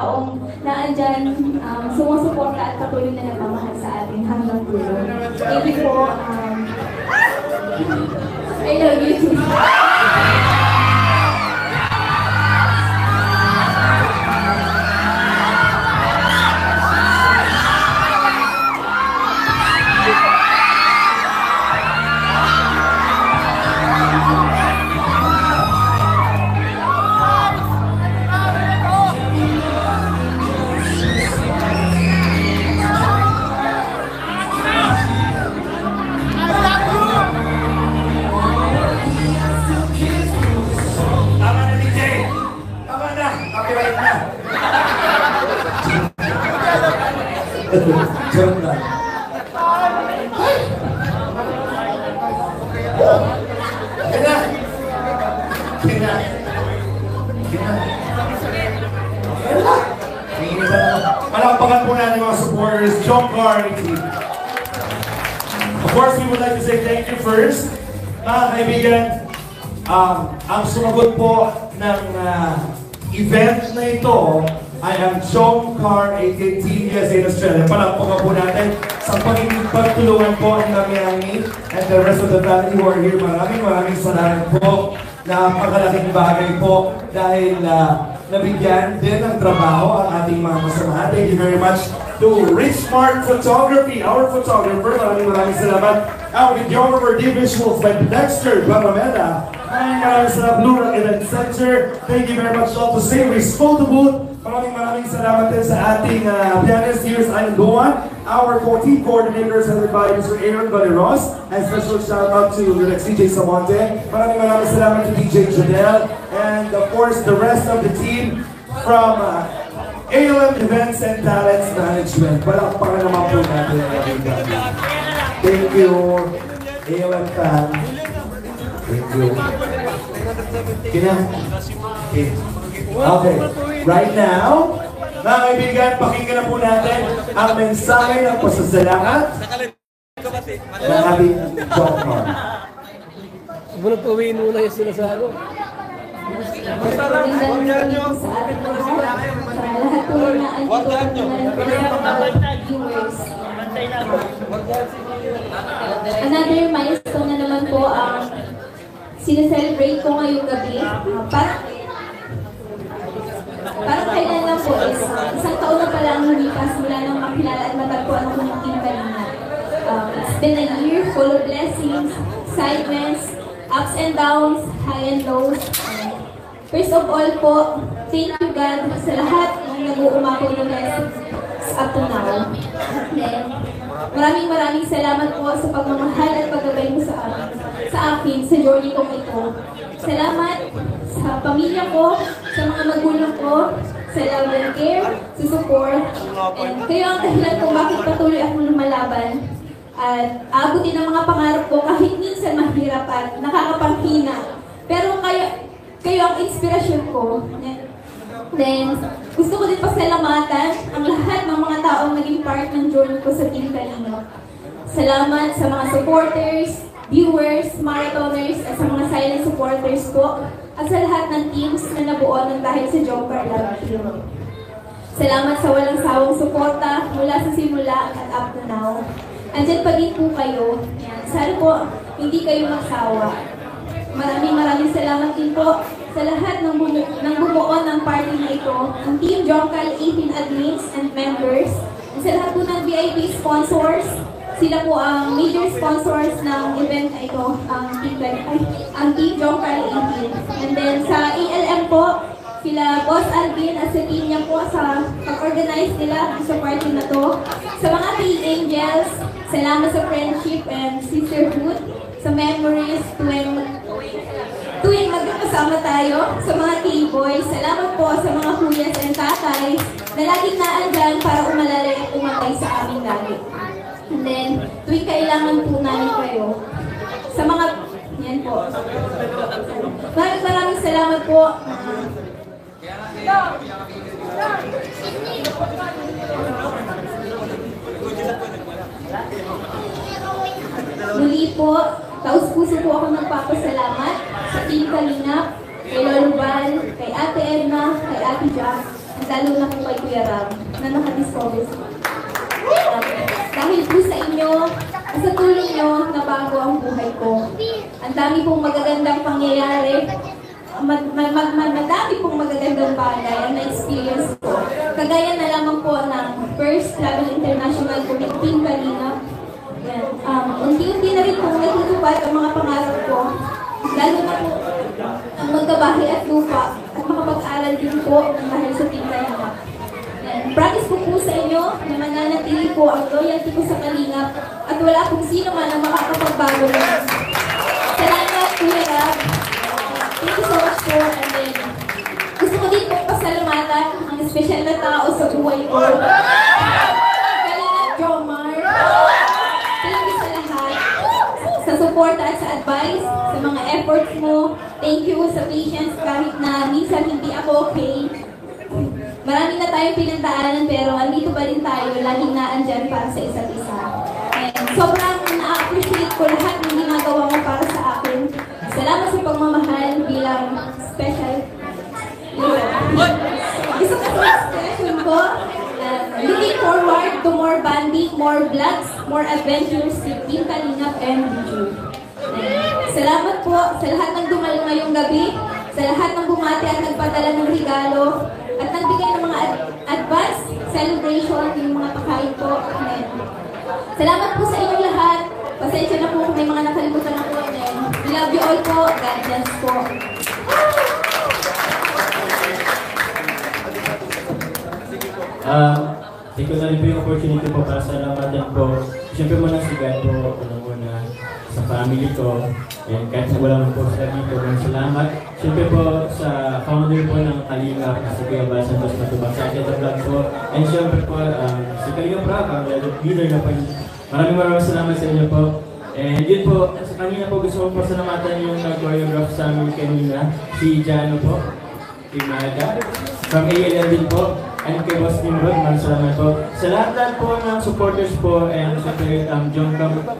taong naandyan, sumusuporta at patuloy na nagmamahal sa atin hanggang dulo. Thank you po. I love you too. Joke lang. Kina! Kina! Kina! Malakpakan po natin mga supporters, Jomcar. Of course, we would like to say thank you first. Mga kaibigan, ang sumagot po ng event na ito, I am Jomcar, aka TVS in Australia. Palakpakan po natin sa pagtulungan po ni Mami Ami and the rest of the family who are here. Maraming salamat po. Napakalaking bagay po dahil nabigyan din ng trabaho ang ating mga kasamahan. Thank you very much to Richmark Photography, our photographer. Maraming salamat. Our videographer, D-Visuals by Dexter Barrameda. Maraming salamat, Blue Rock Event Center. Thank you very much all to Savory's Photo Booth. Maraming salamat din sa ating pianist here sa Island Goan. Our 14 coordinators headed by Mr. Aaron Valeros. And special shout out to DJ Samonte. Maraming salamat to DJ Janelle. And of course, the rest of the team from ALM Events and Talents Management. Palakpakan naman po natin. Thank you, ALM fan. Thank you. Okay, right now, mga kaibigan, pakinggan na po natin ang mensahe ng pasasalamat ng ating Jomcar. Bunot uwiin muna yung sila sa ano. Another milestone na naman po ang sineselebrate ko ngayong gabi. Parang kailan lang po is isang taon na pala ang lumipas mula nang makilala at matagpuan ako ng Team Kalinga. It's been a year full of blessings, excitements, ups and downs, high and lows. First of all po, thank you God sa lahat ng nag-uumako ng blessings up to now. Then, maraming salamat po sa pagmamahal at paggabay mo sa akin sa journey kong ito. Salamat sa pamilya ko, sa mga magulang ko, sa love and care, sa support, and kayo ang dahilan kung bakit patuloy akong lumalaban at aabutin ang mga pangarap ko kahit minsan mahirap at nakakapanghina. Pero kayo ang inspirasyon ko. Then, gusto ko din pasalamatan ang lahat ng mga taong naging part ng journey ko sa Team Kalinga. Salamat sa mga supporters, viewers, marathoners, at sa mga silent supporters ko, at sa lahat ng teams na nabuo ng dahil sa Jomcar Love Team. Salamat sa walang sawang suporta mula sa simula at up to now. Andyan pa din po kayo. Yan. Sana po hindi kayo magsawa. Maraming salamat din po sa lahat ng bumuo ng party na ito, ang Team Jomcar 18 admins and members, at sa lahat po ng VIP sponsors. Sila po ang major sponsors ng event na ito, ang Team Jomcar 18. And then sa ALM po, sila Boss Alvin at sa team niya po sa pag-organize nila sa party na to. Sa mga K-Angels, salamat sa friendship and sisterhood, sa memories tuwing magkakasama tayo. Sa mga K-Boys, salamat po sa mga kuyas and tatay na laging naandyan para umalalay at umatay sa aming lagi. And then, tuwing kailangan po namin kayo. Sa mga, yan po. Maraming salamat po. Muli po, taus-puso po ako nagpapasalamat sa Team Kalinga, kay Lolo Val, kay Ate Edna, kay Ate Jack, at lalo na po kay Kuya Ram, na nakadiscover sa dahil po sa inyo, sa tulong nyo, nabago ang buhay ko. Ang dami pong magagandang pangyayari, madami pong magagandang bagay ang na-experience ko. Kagaya na lamang po ng First Travel International po ng Team Kalingap. Unti-unti na rin pong natutupad ang mga pangarap ko. Lalo na po ang magkabahay at lupa at makapag-aral din po dahil sa Team Kalingap. Promise ko po sa inyo na mananatili po ang loyalty ko sa Kalingap at wala pong sino man ang makakapagbago lang. Salamat, Kuya Rab. Thank you so much po. And then, gusto ko din pong pasalamatan ang espesyal na tao sa buhay ko. Kalingap Jomar. Thank you sa lahat. Sa support at sa advice, sa mga efforts mo. Thank you sa patience kahit na minsan hindi ako okay. Marami na tayong pinagdaanan pero andito pa rin tayo, laging naandyan para sa isa't isa. And sobrang na-appreciate ko lahat ng ginagawa mo para sa akin. Salamat sa pagmamahal bilang special. Gusto ko sa expression ko, looking forward to more banding, more vlogs, more adventures with Team Kalingap and Biju. Salamat po sa lahat ng dumalo ngayong gabi, sa lahat ng bumati at nagpadala ng regalo, at nagbigay ng mga advance celebration, yung mga pakain po. Amen. Salamat po sa inyong lahat. Pasensya na po kung may mga nakalimutan na po. We love you all po. God bless po. Take ko na rin po yung opportunity po para salamatan po. Siyempre muna si God po, muna sa family ko. And kahit wala mo po sa dito, salamat. Siyempre po sa founder po ng Kalingap, si Kuya Bal Santos Matubang sa Akita Vlog po. And siyempre po, si Kalingap Rock, ang leader na po. Maraming salamat sa inyo po. And yun po, sa kanina po gusto ko po salamatan yung nag-choreograph sa amin kanina, si Jano po, si Maga, from ALL din po. And kay Boss Nimrod, maraming salamat po. Sa lahat po ng supporters po, and siyempre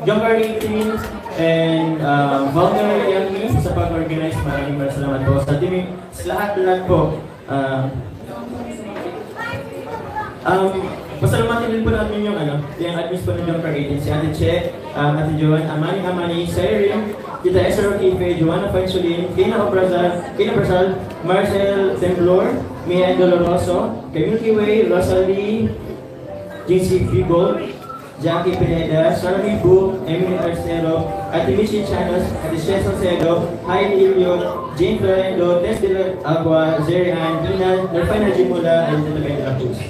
Jomcar 18 and Volner Young sa pag-organize, maraming salamat po. Sa team, sa lahat po. Pasalamatin din po namin yung admins po ng Jomcar 18, si Ate Che, Ate Joan, Amani, Siren, Tita Esther Okife, Joanna Pansulin, Kina Brasal, Marcel Temblor, Mia Doloroso, kay Milky Way, Rosalie, Jincy Figol, Jackie Pineda, Sarami Bu, Emily Arcero, Ate Michi Chanos, Ate Shes Salcedo, Heidi Ilio, Jane Florendo, Tess de la Agua, Zeri Ann, Ina, Nerfina Jimula, and Tita Ben de la Cruz.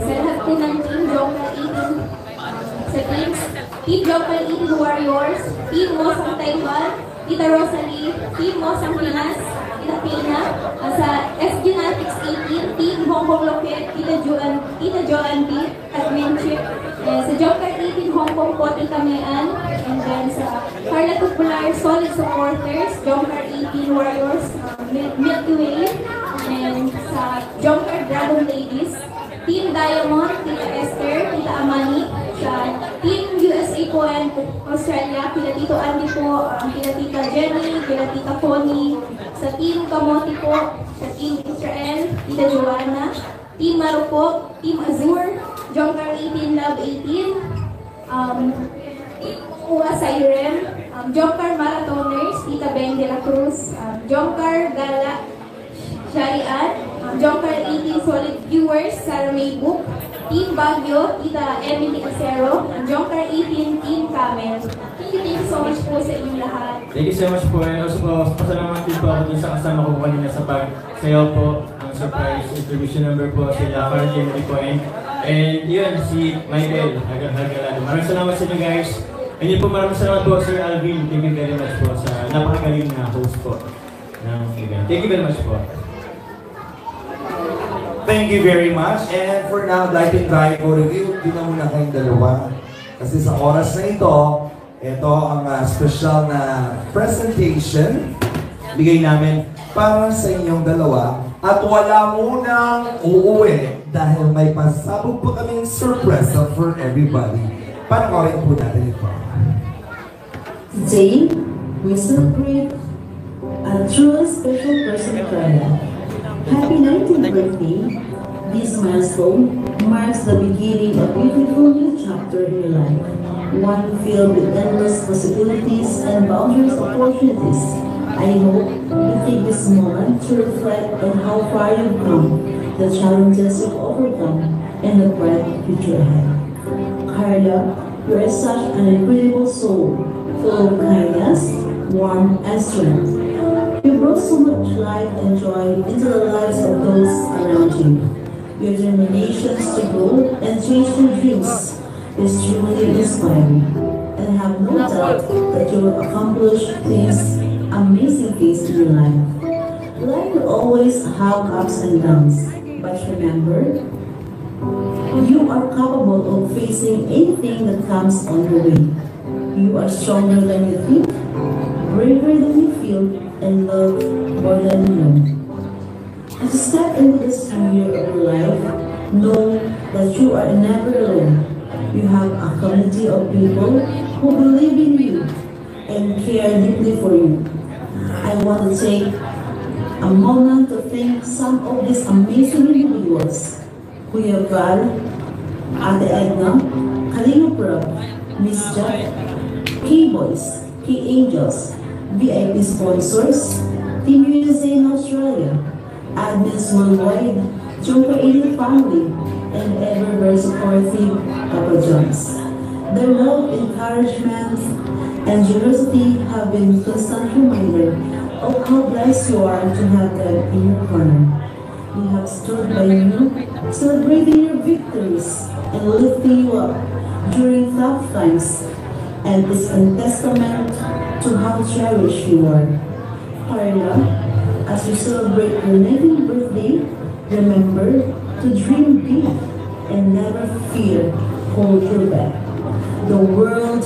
Sa lahat po ng Team Jomcar 18, sa Team Jomcar 18 Warriors, Team Mosang Taiwan, Tita Rosalie, Team Mosang Pinas, Tita Pina, sa S-Genetics 18, Team Hong Kong Loket, Tita Joan B, at Menchip, sa Jomcar 18 Hong Kong po, Tita Mayan, and then sa Carla Tupular, Solid Supporters, Jomcar 18 Warriors, Milky Way, and sa Jomcar Dragon Ladies, Team Diamond, Tita Esther, Tita Amani, sa Team USA po and Australia, kila Tito Andy po, kila Tita Jenny, kila Tita Connie, sa Team Kamote po, sa Team Israel, Tita Joanna, Team Marupok, Team Azure, Jomcar 18, Love 18, Uwa Siren, Jomcar Marathoners, Tita Ben de la Cruz, Jomcar Gala, Sharian, Jomcar 18 Solid Viewers, Sarah May Book, Team Baguio, Tita Emily Acero, Jomcar 18 Team Camel. Thank you so much po sa inyong lahat. Thank you so much po. And also po, pasalamat din po ako dun sa kasama ko kanina sa pag-sayaw po. Ang surprise introduction number po sila, Carly Maricoen. And yun, si Michael Hagalado. Maraming salamat sa inyo guys. And yun po, maraming salamat po Sir Alvin. Thank you very much po sa napakagaling na host po ng event. Thank you very much po. Thank you very much. And for now, I'd like to invite ko review. Di na muna kayong dalawa. Kasi sa oras na ito ang special na presentation bigay namin para sa inyong dalawa. At wala munang uuwi dahil may pasabog pa kaming surpresa for everybody. Panoorin po natin ito. Today, we celebrate a truly special person, Carla. Happy 19th birthday This milestone marks the beginning of a beautiful new chapter in your life, one filled with endless possibilities and boundless opportunities. I hope you take this moment to reflect on how far you've come, the challenges you've overcome, and the bright future ahead. Carla, you are such an incredible soul, full of kindness, warmth, and strength. You brought so much light and joy into the lives of those around you. Your determination to grow and chase your dreams is truly inspiring, and I have no doubt that you will accomplish amazing things in your life. Life will always have ups and downs, but remember, you are capable of facing anything that comes on your way. You are stronger than you think, braver than you feel, and love more than you know. As you step into this new year of your life, know that you are never alone. You have a community of people who believe in you and care deeply for you. I want to take a moment to thank some of these amazing individuals: Kuya Val, Ate Edna, Kalinga Prab, Miss Jack, K-Boys, K-Angels, VIP sponsors, Team USA in Australia, admins worldwide, Joker 80 family, and ever very supportive Papa John's. Their love, encouragement, and generosity have been a constant reminder of how blessed you are to have them in your corner. We have stood by you, celebrating your victories and lifting you up during tough times, and is a testament to how cherished you are. Carla, as you celebrate your 19th birthday, remember to dream big and never fear hold your back. The world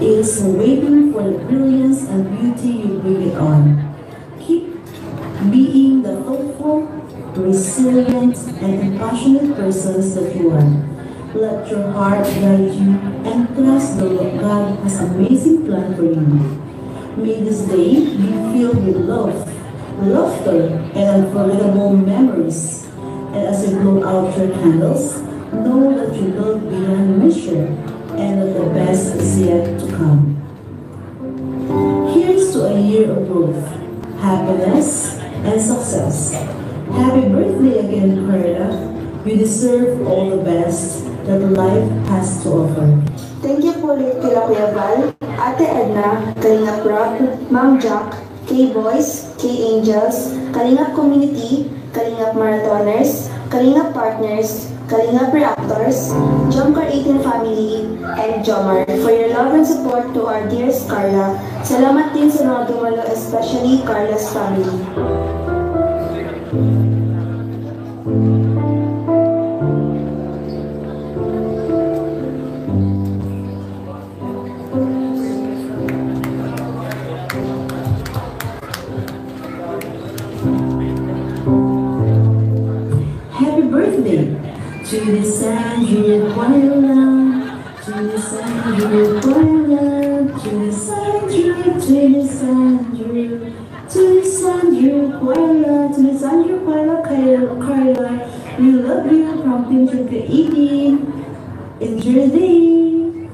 is waiting for the brilliance and beauty you bring it on. Keep being the hopeful, resilient, and passionate persons that you are. Let your heart guide you and trust that God has an amazing plan for you. May this day be filled with love, laughter, and unforgettable memories. And as you blow out your candles, know that you love beyond measure and that the best is yet to come. Here's to a year of growth, happiness, and success. Happy birthday again, Carla. You deserve all the best that life has to offer. Thank you po ulit kila Kuya Val, Ate Edna, Kalinga Prab, Ma'am Jack, K-Boys, K-Angels, Kalinga Community, Kalinga Marathoners, Kalinga Partners, Kalinga Reactors, Jomcar 18 Family, and Jomar for your love and support to our dearest Carla. Salamat din sa mga dumalo, especially Carla's family. Happy birthday to the Sandra Quayla, to the Sandra Quayla, to the Sandra, to the Sandra, to the Sandra Quayla, to the Sandra Quayla, Carla. We love you from Team 2018. Enjoy the day.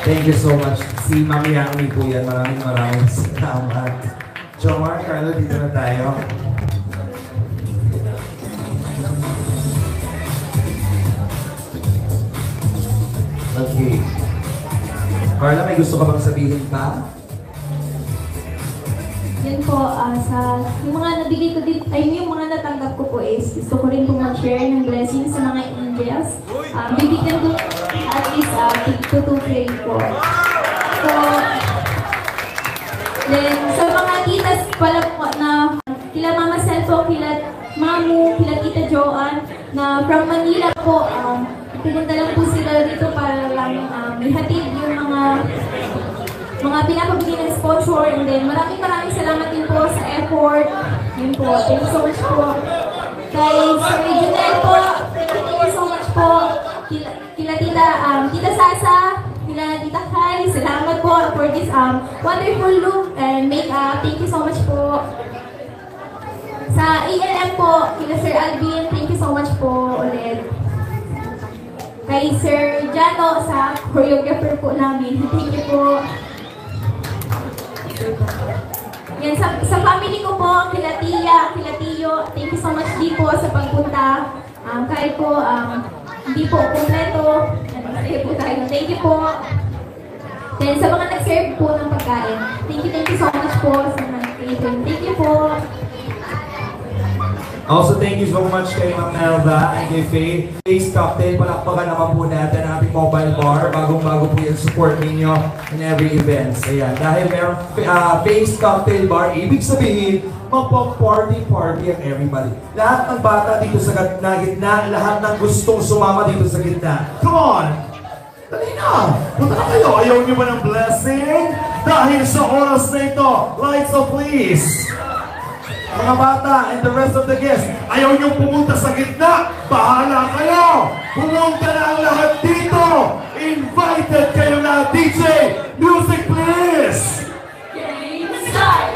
Thank you so much. Si Mami Yami po yan. Maraming salamat. Jomar, Carla, dito na tayo. Okay. Carla, may gusto ka bang sabihin pa? Yan po, yung mga nabigay ko din, yung mga natanggap ko po is, gusto ko rin po mag-share ng blessings sa mga angels. Bibigyan ko at least 2 to 3 po. So, then, sa mga titas pala po na, kila Mama Sel po, kila Mamu, kila Tita Joanne, na from Manila po, pinunta lang po sila dito para lang ihatid yung mga pinapabigay ng sponsor, and then maraming salamat din po sa effort. Yun po, thank you so much po. Kay Sir Junel po, thank you so much po. Kila Tita Sasa, kila Tita Kai, salamat po for this wonderful look and makeup. Thank you so much po. Sa ALM po, kila Sir Alvin, thank you so much po ulit. Kay Sir Jano sa choreographer po namin, thank you po. Yan, sa family ko po, kila Tia, kila Tio, thank you so much din po sa pagpunta. Kahit po, hindi po kompleto, masaya po tayo. Thank you po. Then sa mga nag-serve po ng pagkain, thank you so much po sa mga nag-catering. Thank you po. Also, thank you so much kay Ma'am Melba and kay Faye. Face Cocktail, palakpakan naman po natin ang ating mobile bar. Bagong-bago po yung support ninyo in every event. Ayan, dahil meron Face Cocktail Bar, ibig sabihin, magpa-party-party ang everybody. Lahat ng bata dito sa gitna, lahat ng gustong sumama dito sa gitna. Come on! Dali na! Punta na kayo! Ayaw niyo ba ng blessing? Dahil sa oras na ito, lights off please! Mga bata and the rest of the guests, ayaw niyong pumunta sa gitna, bahala kayo! Pumunta na ang lahat dito! Invited kayo na, DJ! Music please! Game start!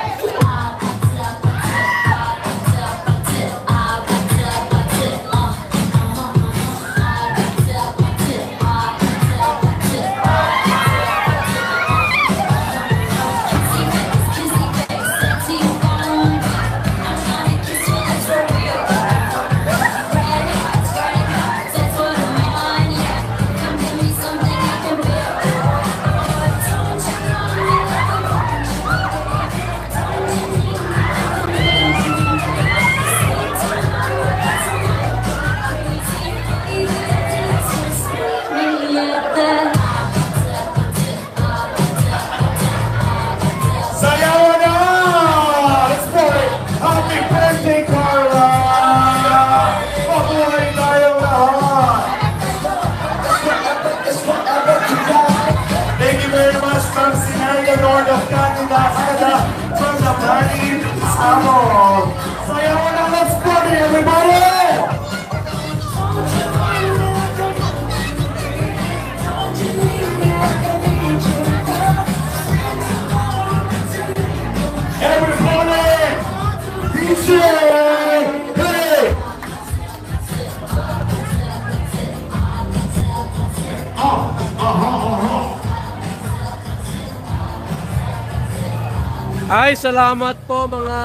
Ay, salamat po mga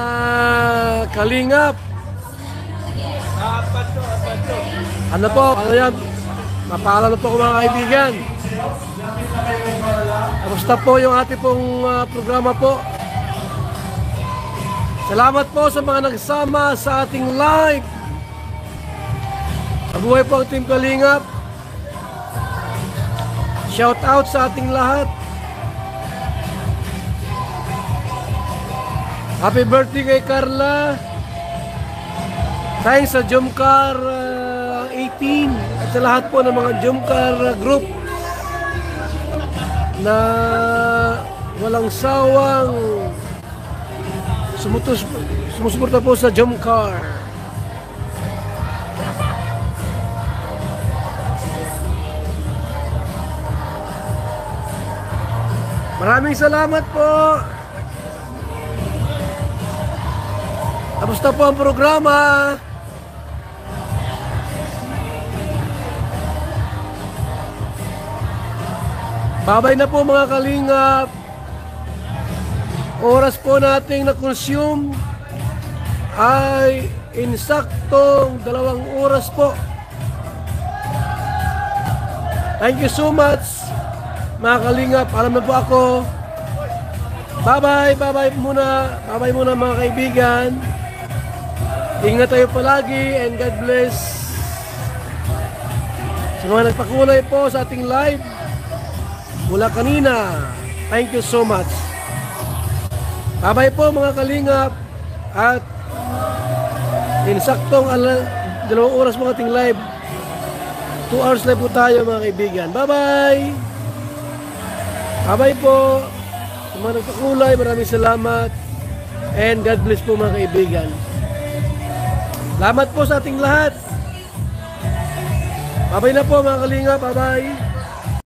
kalingap. Ano po, ano yan? Mapaalala po ko mga kaibigan. Kamusta po yung ating pong programa po? Salamat po sa mga nagsama sa ating live. Mabuhay po ang Team Kalingap. Shout out sa ating lahat. Happy birthday kay Carla. Thanks sa Jumcar 18 at sa lahat po ng mga Jumcar group na walang sawang sumusuporta po sa Jumcar. Maraming salamat po. Kamusta po ang programa? Babay na po mga kalingap. Oras po nating na-consume ay insaktong 2 oras po. Thank you so much mga kalingap. Alam na po ako. Bye-bye, bye-bye muna. Bye-bye muna mga kaibigan. Ingat tayo palagi and God bless. Sa mga nagpakulay po sa ating live mula kanina, thank you so much. Bye-bye po mga kalingap. At insaktong 2 oras mga ating live. 2 hours live po tayo mga kaibigan. Bye-bye. Bye-bye po. Sa mga nagpakulay, maraming salamat. And God bless po mga kaibigan. Salamat po sa ating lahat. Bye-bye na po mga kalingap. Bye-bye.